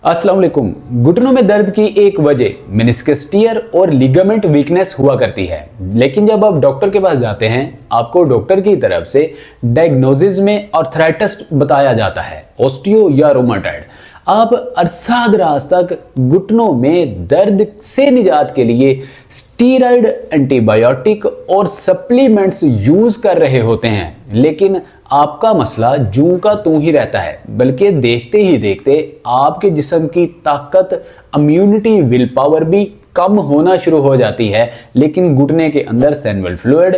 अस्सलाम वालेकुम। घुटनों में दर्द की एक वजह मेनिस्कस टियर और लिगामेंट वीकनेस हुआ करती है, लेकिन जब आप डॉक्टर के पास जाते हैं आपको डॉक्टर की तरफ से डायग्नोसिस में आर्थराइटिस बताया जाता है, ऑस्टियो या रोमाटॉइड। आप अरसा दराज तक घुटनों में दर्द से निजात के लिए स्टीरॉयड, एंटीबायोटिक और सप्लीमेंट्स यूज कर रहे होते हैं, लेकिन आपका मसला जूं का तूं ही रहता है। बल्कि देखते ही देखते आपके जिस्म की ताकत, इम्यूनिटी, विल पावर भी कम होना शुरू हो जाती है, लेकिन घुटने के अंदर सेनिवल फ्लूइड,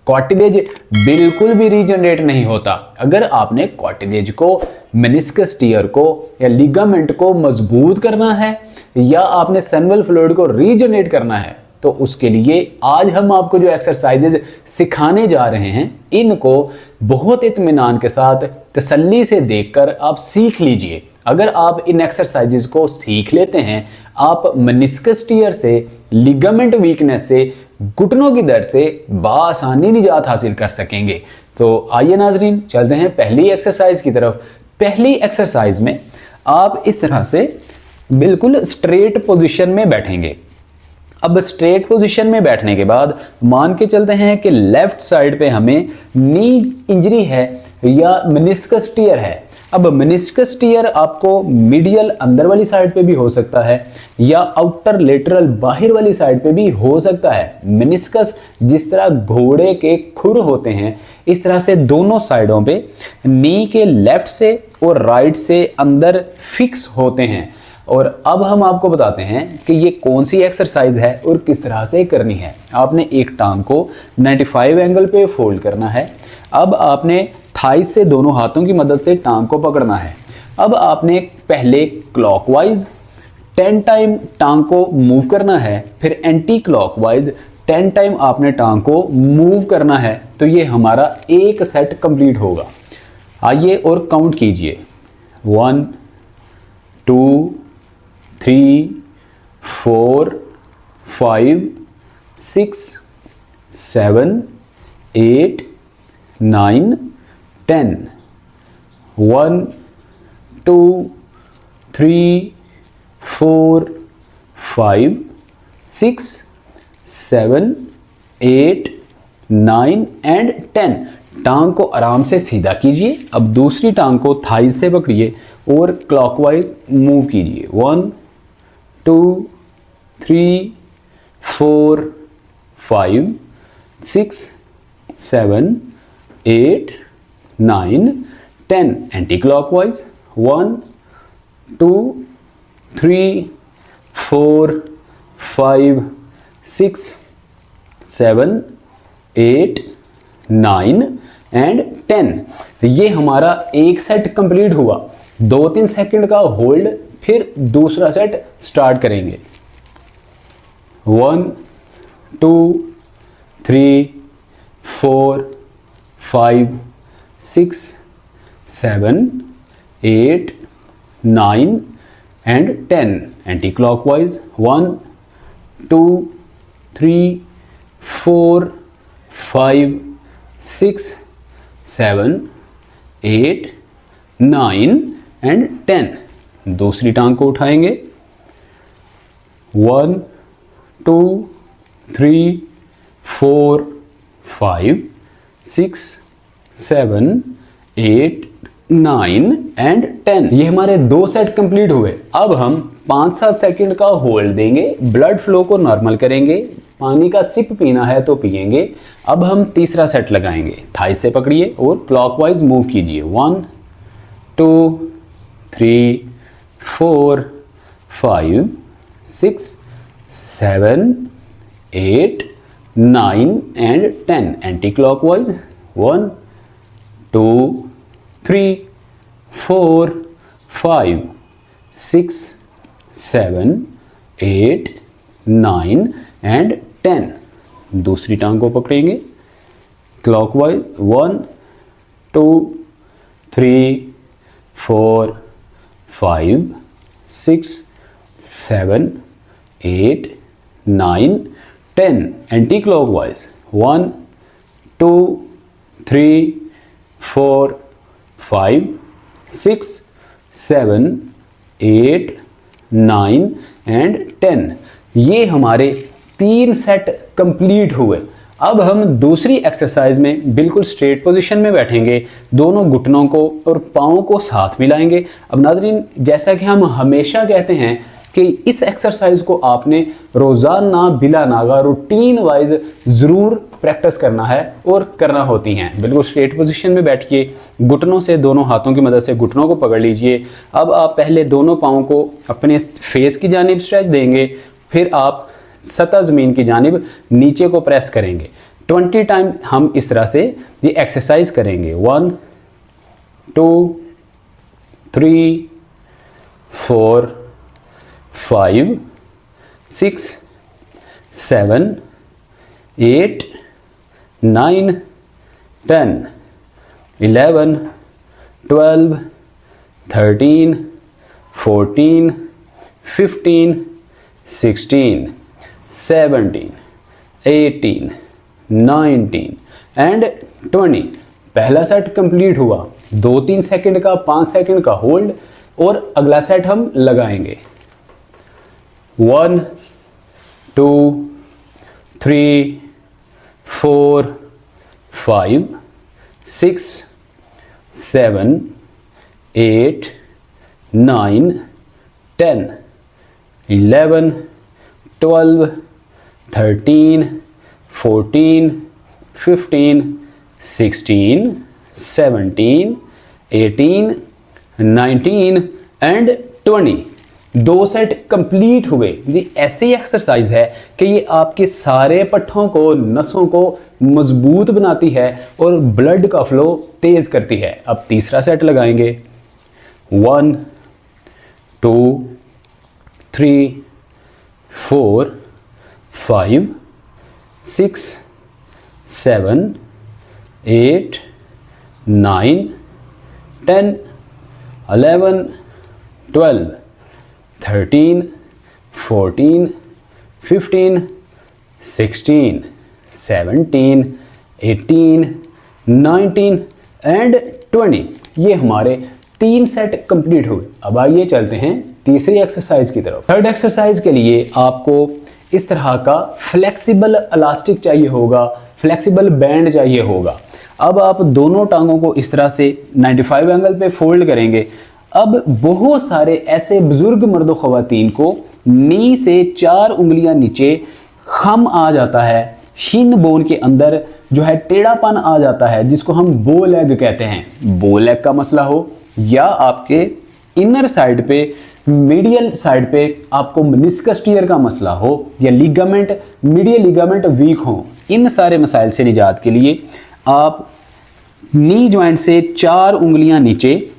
कार्टिलेज बिल्कुल भी रीजनरेट नहीं होता। अगर आपने कार्टिलेज को, मेनिस्कस टियर को या लिगामेंट को मजबूत करना है या आपने सेनिवल फ्लूइड को रीजनरेट करना है, तो उसके लिए आज हम आपको जो एक्सरसाइजेज सिखाने जा रहे हैं, इनको बहुत इत्मीनान के साथ तसल्ली से देखकर आप सीख लीजिए। अगर आप इन एक्सरसाइजेज को सीख लेते हैं, आप मेनिस्कस टियर से, लिगामेंट वीकनेस से, घुटनों की दर्द से बासानी निजात हासिल कर सकेंगे। तो आइए नाजरीन, चलते हैं पहली एक्सरसाइज की तरफ। पहली एक्सरसाइज में आप इस तरह से बिल्कुल स्ट्रेट पोजीशन में बैठेंगे। अब स्ट्रेट पोजीशन में बैठने के बाद मान के चलते हैं कि लेफ्ट साइड पे हमें नी इंजरी है या मेनिस्कस टियर है। अब मेनिस्कस टियर आपको मीडियल अंदर वाली साइड पे भी हो सकता है या आउटर लेटरल बाहर वाली साइड पे भी हो सकता है। मेनिस्कस जिस तरह घोड़े के खुर होते हैं, इस तरह से दोनों साइडों पे नी के लेफ्ट से और राइट से अंदर फिक्स होते हैं। और अब हम आपको बताते हैं कि ये कौन सी एक्सरसाइज है और किस तरह से करनी है। आपने एक टांग को 95 एंगल पे फोल्ड करना है। अब आपने थाइस से दोनों हाथों की मदद से टांग को पकड़ना है। अब आपने पहले क्लॉकवाइज 10 टाइम टांग को मूव करना है, फिर एंटी क्लॉकवाइज 10 टाइम आपने टांग को मूव करना है। तो ये हमारा एक सेट कंप्लीट होगा। आइए और काउंट कीजिए। 1 2 3 4 5 6 7 8 9 10 1 2 3 4 5 6 7 8 9 एंड 10। टांग को आराम से सीधा कीजिए। अब दूसरी टांग को थाई से पकड़िए और क्लॉकवाइज मूव कीजिए। 1 2 3 4 5 6 7 8 9 10 एंटी क्लॉकवाइज। 1 2 3 4 5 6 7 8 9 एंड 10। तो ये हमारा एक सेट कंप्लीट हुआ। 2-3 सेकंड का होल्ड, फिर दूसरा सेट स्टार्ट करेंगे। 1 2 3 4 5 6 7 8 9 एंड 10 एंटी क्लॉकवाइज। 1 2 3 4 5 6 7 8 9 एंड 10। दूसरी टांग को उठाएंगे। 1 2 3 4 5 6 7 8 9 एंड 10। ये हमारे 2 सेट कंप्लीट हुए। अब हम 5-7 सेकंड का होल्ड देंगे, ब्लड फ्लो को नॉर्मल करेंगे। पानी का सिप पीना है तो पिएंगे। अब हम तीसरा सेट लगाएंगे। थाई से पकड़िए और क्लॉकवाइज मूव कीजिए। 1 2 3 4 5 6 7 8 9 एंड 10 एंटी क्लॉकवाइज। 1 2 3 4 5 6 7 8 9 एंड 10। दूसरी टांग को पकड़ेंगे क्लॉकवाइज। 1 2 3 4 5 6 7 8 9 10 anti clockwise. 1 2 3 4 5 6 7 8, 9 एंड 10। ये हमारे 3 सेट कंप्लीट हुए। अब हम दूसरी एक्सरसाइज में बिल्कुल स्ट्रेट पोजीशन में बैठेंगे, दोनों घुटनों को और पाँव को साथ मिलाएंगे। अब नाज़रीन, जैसा कि हम हमेशा कहते हैं कि इस एक्सरसाइज को आपने रोजाना बिला नागा रूटीन वाइज जरूर प्रैक्टिस करना है और करना होती हैं। बिल्कुल स्ट्रेट पोजीशन में बैठिए, घुटनों से, दोनों हाथों की मदद से घुटनों को पकड़ लीजिए। अब आप पहले दोनों पाँव को अपने फेस की जानिब स्ट्रेच देंगे, फिर आप सतह ज़मीन की जानिब नीचे को प्रेस करेंगे। 20 टाइम हम इस तरह से ये एक्सरसाइज करेंगे। 1 2 3 4 5 6 7 8 9 10 11 12 13 14 15 16 17 18 19 एंड 20। पहला सेट कंप्लीट हुआ। 2-3 सेकंड का, 5 सेकंड का होल्ड और अगला सेट हम लगाएंगे। 1 2 3 4 5 6 7 8 9 10 11 12 13 14 15 16 17 18 19 एंड 20। 2 सेट कंप्लीट हुए। ये ऐसी एक्सरसाइज है कि ये आपके सारे पट्ठों को, नसों को मजबूत बनाती है और ब्लड का फ्लो तेज करती है। अब तीसरा सेट लगाएंगे। 1 2 3 4 5 6 7 8 9 10 11 12 13 14 15 16 17 18 19 एंड 20। ये हमारे 3 सेट कंप्लीट हुए। अब आइए चलते हैं तीसरी एक्सरसाइज की तरफ। थर्ड एक्सरसाइज के लिए आपको इस तरह का फ्लेक्सिबल इलास्टिक चाहिए होगा, फ्लेक्सिबल बैंड चाहिए होगा। अब आप दोनों टांगों को इस तरह से 95 एंगल पे फोल्ड करेंगे। अब बहुत सारे ऐसे बुजुर्ग मर्द ख़वातीन को नी से 4 उंगलियां नीचे खम आ जाता है, शिन बोन के अंदर जो है टेढ़ापन आ जाता है, जिसको हम बो लेग कहते हैं। बो लेग का मसला हो या आपके इनर साइड पे, मीडियल साइड पे आपको मेनिस्कस टियर का मसला हो या लिगामेंट, मीडियल लिगामेंट वीक हो, इन सारे मसाइल से निजात के लिए आप नी जॉइंट से 4 उंगलियां नीचे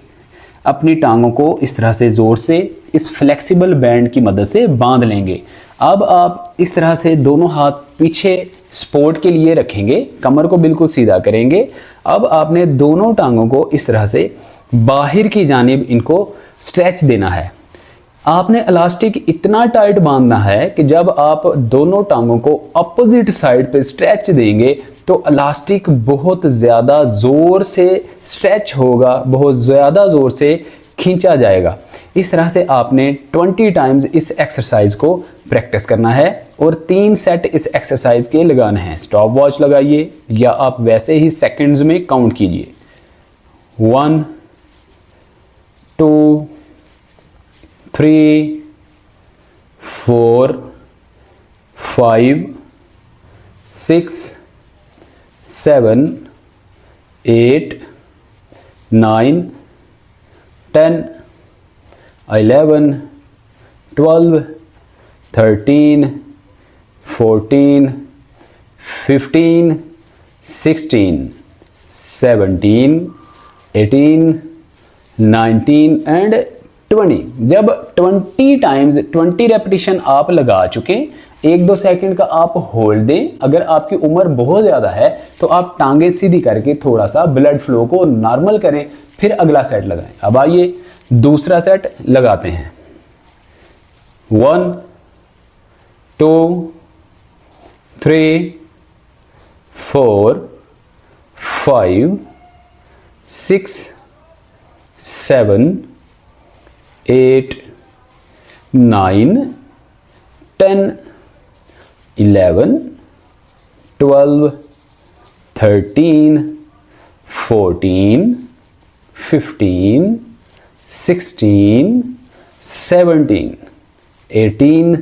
अपनी टांगों को इस तरह से जोर से इस फ्लेक्सिबल बैंड की मदद से बांध लेंगे। अब आप इस तरह से दोनों हाथ पीछे सपोर्ट के लिए रखेंगे, कमर को बिल्कुल सीधा करेंगे। अब आपने दोनों टांगों को इस तरह से बाहर की जानिब इनको स्ट्रेच देना है। आपने इलास्टिक इतना टाइट बांधना है कि जब आप दोनों टांगों को अपोजिट साइड पे स्ट्रेच देंगे तो इलास्टिक बहुत ज़्यादा ज़ोर से स्ट्रेच होगा, बहुत ज़्यादा ज़ोर से खींचा जाएगा। इस तरह से आपने 20 टाइम्स इस एक्सरसाइज को प्रैक्टिस करना है और 3 सेट इस एक्सरसाइज के लगाने हैं। स्टॉप वॉच लगाइए या आप वैसे ही सेकंड्स में काउंट कीजिए। 1 2 3 4 5 6 7 8 9 10 11 12 13 14 15 16 17 18 19 एंड 20। जब 20 टाइम्स 20 रेपिटेशन आप लगा चुके, 1-2 सेकंड का आप होल्ड दें। अगर आपकी उम्र बहुत ज़्यादा है तो आप टांगे सीधी करके थोड़ा सा ब्लड फ्लो को नॉर्मल करें, फिर अगला सेट लगाएं। अब आइए दूसरा सेट लगाते हैं। 1 2 3 4 5 6 7 8 9, 10, 11, 12, 13, 14, 15, 16, 17, 18,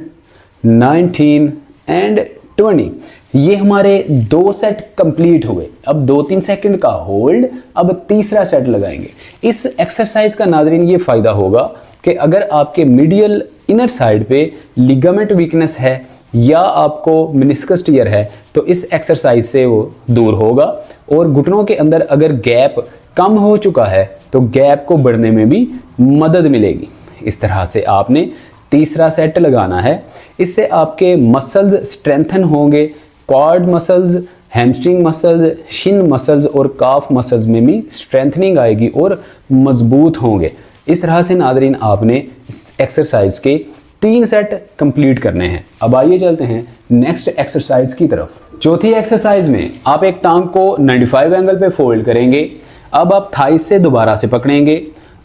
19 एंड 20। ये हमारे 2 सेट कंप्लीट हुए। अब 2-3 सेकंड का होल्ड, अब तीसरा सेट लगाएंगे। इस एक्सरसाइज का नाज़रीन ये फायदा होगा कि अगर आपके मीडियल इनर साइड पे लिगामेंट वीकनेस है या आपको मेनिस्कस टियर है तो इस एक्सरसाइज से वो दूर होगा। और घुटनों के अंदर अगर गैप कम हो चुका है तो गैप को बढ़ने में भी मदद मिलेगी। इस तरह से आपने तीसरा सेट लगाना है। इससे आपके मसल्स स्ट्रेंथन होंगे, quad muscles, hamstring muscles, Shin muscles और काफ मसल्स में भी स्ट्रेंथनिंग आएगी और मजबूत होंगे। इस तरह से नादरीन आपने इस एक्सरसाइज के 3 सेट कंप्लीट करने हैं। अब आइए चलते हैं नेक्स्ट एक्सरसाइज की तरफ। चौथी एक्सरसाइज में आप एक टांग को 95 एंगल पे फोल्ड करेंगे। अब आप थाइस से दोबारा से पकड़ेंगे।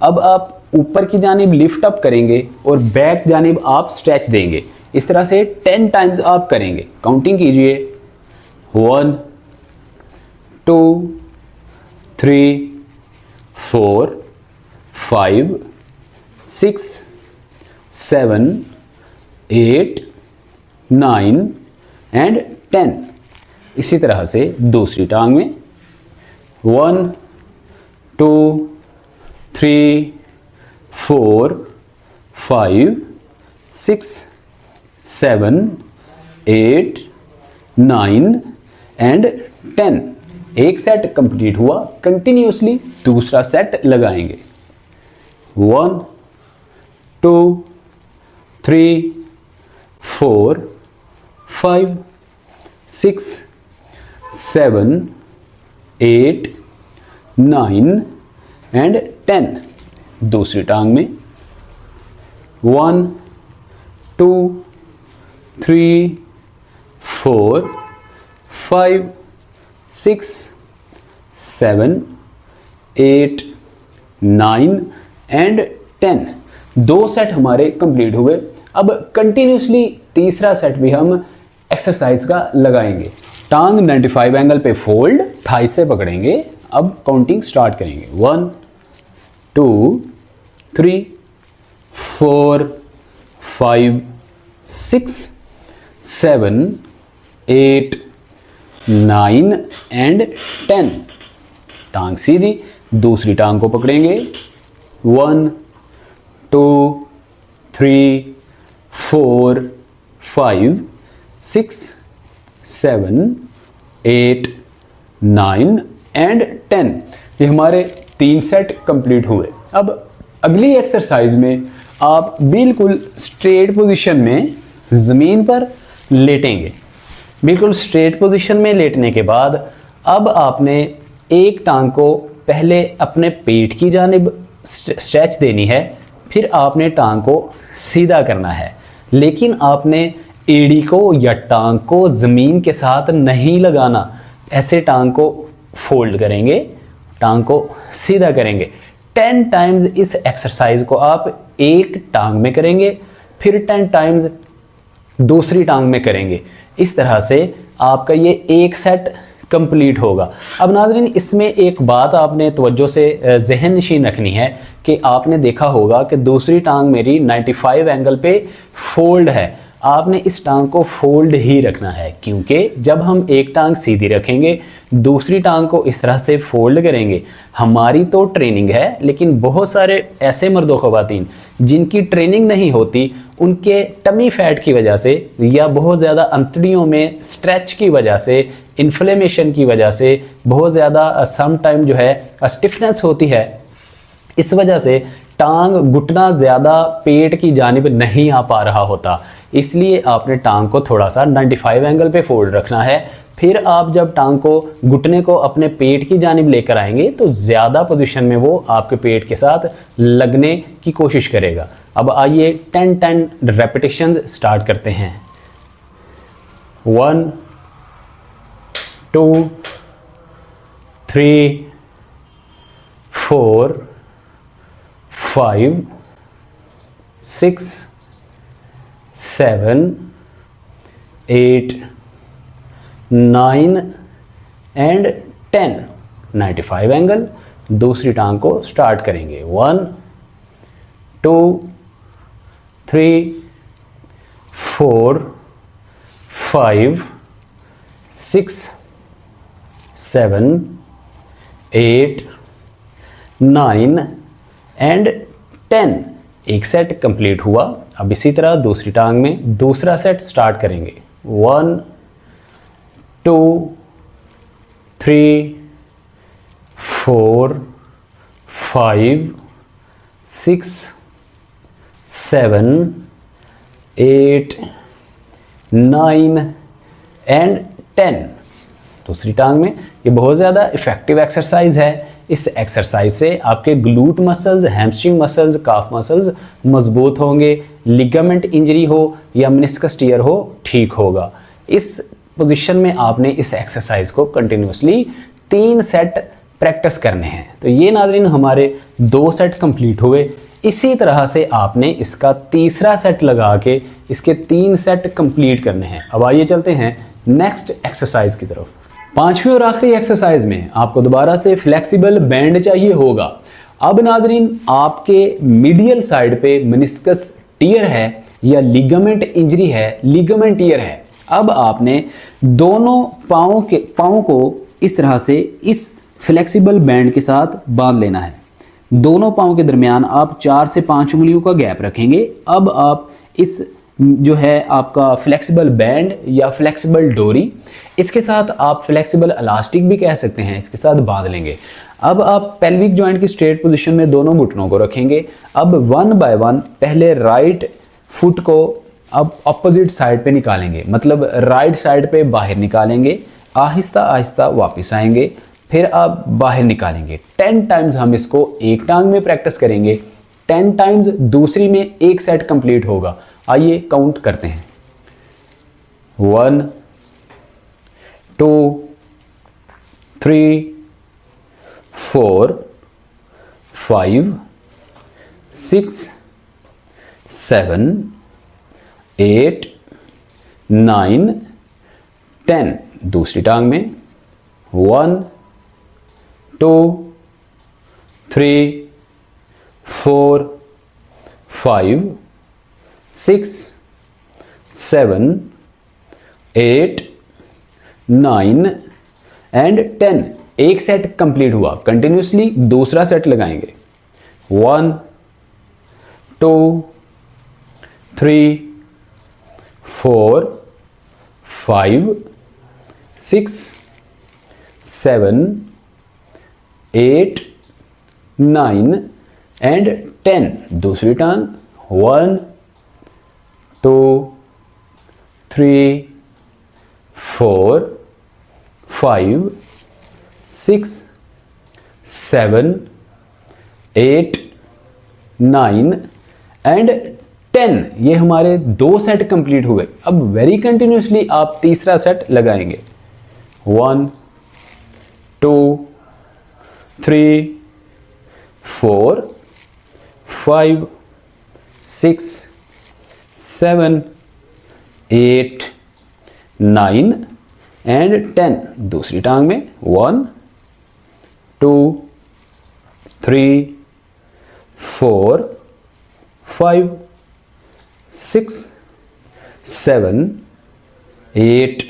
अब आप ऊपर की जानिब लिफ्ट अप करेंगे और बैक जानिब आप स्ट्रेच देंगे। इस तरह से 10 टाइम्स आप करेंगे। काउंटिंग कीजिए, 1, 2, 3, 4, 5, 6, 7, 8, 9 एंड 10। इसी तरह से दूसरी टांग में 1, 2, 3, 4, 5, 6, 7, 8, 9 एंड 10। एक सेट कंप्लीट हुआ। कंटिन्यूसली दूसरा सेट लगाएंगे। 1, 2, 3, 4, 5, 6, 7, 8, 9 एंड 10। दूसरी टांग में 1, 2, 3, 4, 5, 6, 7, 8, 9 एंड 10। 2 सेट हमारे कंप्लीट हुए। अब कंटिन्यूसली तीसरा सेट भी हम एक्सरसाइज का लगाएंगे। टांग 95 एंगल पे फोल्ड, थाई से पकड़ेंगे। अब काउंटिंग स्टार्ट करेंगे। 1, 2, 3, 4, 5, 6, 7, 8, 9 एंड 10। टांग सीधी, दूसरी टांग को पकड़ेंगे। 1, 2, 3, 4, 5, 6, 7, 8, 9 एंड 10। ये हमारे 3 सेट कंप्लीट हुए। अब अगली एक्सरसाइज में आप बिल्कुल स्ट्रेट पोजीशन में ज़मीन पर लेटेंगे। बिल्कुल स्ट्रेट पोजीशन में लेटने के बाद अब आपने एक टांग को पहले अपने पेट की जानिब स्ट्रेच देनी है, फिर आपने टांग को सीधा करना है। लेकिन आपने एड़ी को या टांग को ज़मीन के साथ नहीं लगाना। ऐसे टांग को फोल्ड करेंगे, टांग को सीधा करेंगे। 10 टाइम्स इस एक्सरसाइज को आप एक टांग में करेंगे, फिर 10 टाइम्स दूसरी टांग में करेंगे। इस तरह से आपका ये एक सेट कंप्लीट होगा। अब नाज़रीन, इसमें एक बात आपने तवज्जो से जहन नशीन रखनी है कि आपने देखा होगा कि दूसरी टांग मेरी 95 एंगल पे फोल्ड है। आपने इस टांग को फोल्ड ही रखना है, क्योंकि जब हम एक टांग सीधी रखेंगे, दूसरी टांग को इस तरह से फोल्ड करेंगे। हमारी तो ट्रेनिंग है, लेकिन बहुत सारे ऐसे मर्द व ख़वातीन जिनकी ट्रेनिंग नहीं होती, उनके टमी फैट की वजह से या बहुत ज़्यादा अंतड़ियों में स्ट्रेच की वजह से, इन्फ्लेमेशन की वजह से बहुत ज़्यादा सम टाइम जो है स्टिफनेस होती है। इस वजह से टांग घुटना ज़्यादा पेट की जानिब नहीं आ पा रहा होता। इसलिए आपने टांग को थोड़ा सा 95 एंगल पे फोल्ड रखना है। फिर आप जब टांग को, घुटने को अपने पेट की जानिब लेकर आएंगे तो ज़्यादा पोजीशन में वो आपके पेट के साथ लगने की कोशिश करेगा। अब आइए 10 रेपिटेशन स्टार्ट करते हैं। 1, 2, 3, 4, 5, 6, 7, 8, 9 एंड 10, 95 एंगल। दूसरी टांग को स्टार्ट करेंगे। 1, 2, 3, 4, 5, 6, 7, 8, 9 एंड 10। एक सेट कंप्लीट हुआ। अब इसी तरह दूसरी टांग में दूसरा सेट स्टार्ट करेंगे। 1, 2, 3, 4, 5, 6, 7, 8, 9 एंड 10। दूसरी टांग में ये बहुत ज़्यादा इफेक्टिव एक्सरसाइज है। इस एक्सरसाइज से आपके glute muscles, hamstring muscles, calf muscles मजबूत होंगे। लिगामेंट इंजरी हो या मेनिस्कस टियर हो, ठीक होगा। इस पोजीशन में आपने इस एक्सरसाइज को कंटिन्यूसली 3 सेट प्रैक्टिस करने हैं। तो ये नाज़रीन हमारे 2 सेट कंप्लीट हुए। इसी तरह से आपने इसका तीसरा सेट लगा के इसके 3 सेट कंप्लीट करने हैं। अब आइए चलते हैं नेक्स्ट एक्सरसाइज की तरफ। 5वीं और आखिरी एक्सरसाइज में आपको दोबारा से फ्लेक्सिबल बैंड चाहिए होगा। अब नाजरीन आपके मीडियल साइड पे मेनिस्कस टियर है या लिगामेंट इंजरी है, लिगामेंट टियर है। अब आपने दोनों पाँव को इस तरह से इस फ्लेक्सिबल बैंड के साथ बांध लेना है। दोनों पाँव के दरमियान आप 4 से 5 उंगलियों का गैप रखेंगे। अब आप इस जो है आपका फ्लेक्सिबल बैंड या फ्लेक्सिबल डोरी, इसके साथ आप फ्लेक्सिबल इलास्टिक भी कह सकते हैं, इसके साथ बांध लेंगे। अब आप पेल्विक जॉइंट की स्ट्रेट पोजीशन में दोनों घुटनों को रखेंगे। अब 1 बाय 1 पहले राइट फुट को अब अपोजिट साइड पे निकालेंगे, मतलब राइट साइड पे बाहर निकालेंगे। आहिस्ता आहिस्ता वापस आएंगे, फिर आप बाहर निकालेंगे। 10 टाइम्स हम इसको एक टांग में प्रैक्टिस करेंगे, 10 टाइम्स दूसरी में एक सेट कंप्लीट होगा। आइए काउंट करते हैं। 1, 2, 3, 4, 5, 6, 7, 8, 9, 10। दूसरी टांग में 1, 2, 3, 4, 5, 6, 7, 8, 9 एंड 10। एक सेट कंप्लीट हुआ। कंटिन्यूसली दूसरा सेट लगाएंगे। 1, 2, 3, 4, 5, 6, 7, 8, 9 एंड 10। दूसरी टांग 1, 2, 3, 4, 5, 6, 7, 8, 9 एंड 10। ये हमारे 2 सेट कंप्लीट हुए। अब वेरी कंटिन्यूसली आप तीसरा सेट लगाएंगे। 1, 2, 3, 4, 5, 6, 7, 8, 9 एंड 10। दूसरी टांग में 1, 2, 3, 4, 5, 6, 7, 8,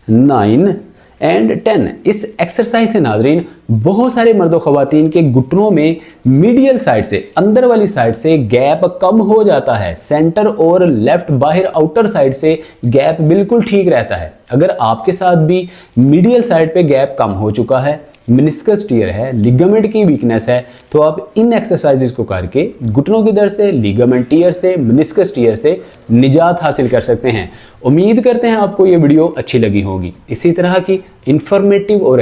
9 एंड 10। इस एक्सरसाइज से नाजरीन बहुत सारे मर्दों ख्वातीन के घुटनों में मीडियल साइड से, अंदर वाली साइड से गैप कम हो जाता है। सेंटर और लेफ्ट बाहर आउटर साइड से गैप बिल्कुल ठीक रहता है। अगर आपके साथ भी मीडियल साइड पे गैप कम हो चुका है, मेनिस्कस टियर है, लिगामेंट की वीकनेस है, तो आप इन एक्सरसाइजेस को करके घुटनों की दर्द से, लिगामेंट टियर से, मेनिस्कस टियर से निजात हासिल कर सकते हैं। उम्मीद करते हैं आपको ये वीडियो अच्छी लगी होगी। इसी तरह की इंफॉर्मेटिव और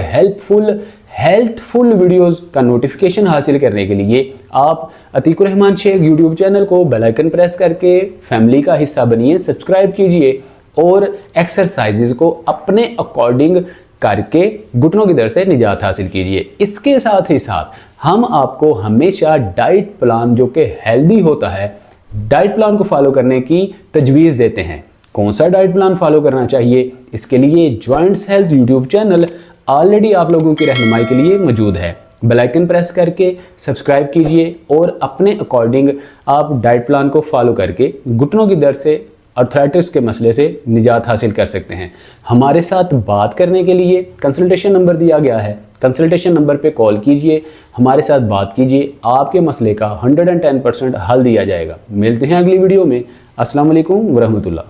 हेल्थफुल वीडियोस का नोटिफिकेशन हासिल करने के लिए आप अतीकुर रहमान शेख यूट्यूब चैनल को बेल आइकन प्रेस करके फैमिली का हिस्सा बनिए, सब्सक्राइब कीजिए और एक्सरसाइजेज को अपने अकॉर्डिंग करके घुटनों की दर्द से निजात हासिल कीजिए। इसके साथ ही साथ हम आपको हमेशा डाइट प्लान जो कि हेल्दी होता है डाइट प्लान को फॉलो करने की तजवीज़ देते हैं। कौन सा डाइट प्लान फॉलो करना चाहिए, इसके लिए joints health YouTube channel already आप लोगों की रहनुमाई के लिए मौजूद है। बेल आइकन प्रेस करके सब्सक्राइब कीजिए और अपने अकॉर्डिंग आप डाइट प्लान को फॉलो करके घुटनों की दर्द से, आर्थराइटिस के मसले से निजात हासिल कर सकते हैं। हमारे साथ बात करने के लिए कंसल्टेशन नंबर दिया गया है, कंसल्टेशन नंबर पे कॉल कीजिए, हमारे साथ बात कीजिए, आपके मसले का 110% हल दिया जाएगा। मिलते हैं अगली वीडियो में। अस्सलाम वालेकुम वरहमतुल्लाह।